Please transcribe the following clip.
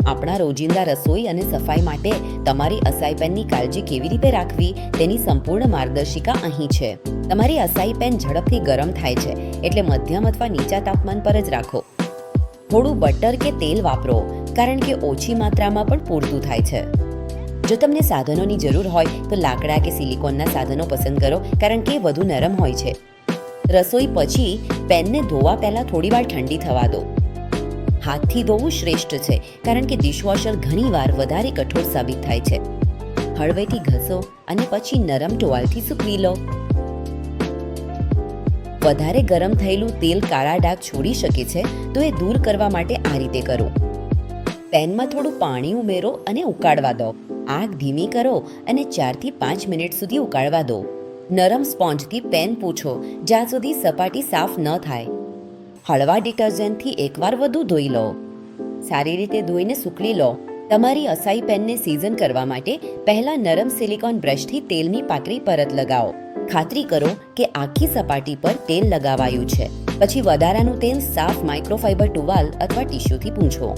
આપણા રોજિંદા રસોઈ અને સફાઈ માટે તમારી અસાઈ પેનની કાળજી કેવી રીતે રાખવી તેની સંપૂર્ણ માર્ગદર્શિકા અહીં છે. તમારી અસાઈ પેન ઝડપથી ગરમ થાય છે, એટલે મધ્યમ અથવા નીચા તાપમાન પર જ રાખો. થોડું બટર કે તેલ વાપરો, કારણ કે ઓછી માત્રામાં પણ પૂરતું થાય છે. જો તમને સાધનોની જરૂર હોય તો લાકડા કે સિલિકોનના સાધનો પસંદ કરો, કારણ કે એ વધુ નરમ હોય છે. રસોઈ પછી પેનને ધોવા પહેલાં થોડીવાર ઠંડી થવા દો. હાથથી ધોવું શ્રેષ્ઠ છે, કારણ કે ડિશવોશર ઘણીવાર વધારે કઠોર સાબિત થાય છે. હળવેથી ઘસો અને પછી નરમ ટુવાલથી સૂકવી લો. વધારે ગરમ થયેલું તેલ કાળા ડાઘ છોડી શકે છે, તો એ દૂર કરવા માટે આ રીતે કરો. પેનમાં થોડું પાણી ઉમેરો અને ઉકાળવા દો. આગ ધીમી કરો અને 4 થી 5 મિનિટ સુધી ઉકાળવા દો. નરમ સ્પોન્જથી પેન પૂછો જ્યાં સુધી સપાટી સાફ ન થાય. હળવા ડિટર્જન્ટથી એકવાર વધુ ધોઈ લો. સારી રીતે ધોઈને સૂકવી લો. તમારી અસાઈ પેનને સીઝન કરવા માટે પહેલા નરમ સિલિકોન બ્રશથી તેલની પાતળી પરત લગાવો. ખાતરી કરો કે આખી સપાટી પર તેલ લગાવાયું છે. પછી વધારાનું તેલ સાફ માઇક્રોફાઇબર ટુવાલ અથવા ટિશ્યુથી પૂંછો.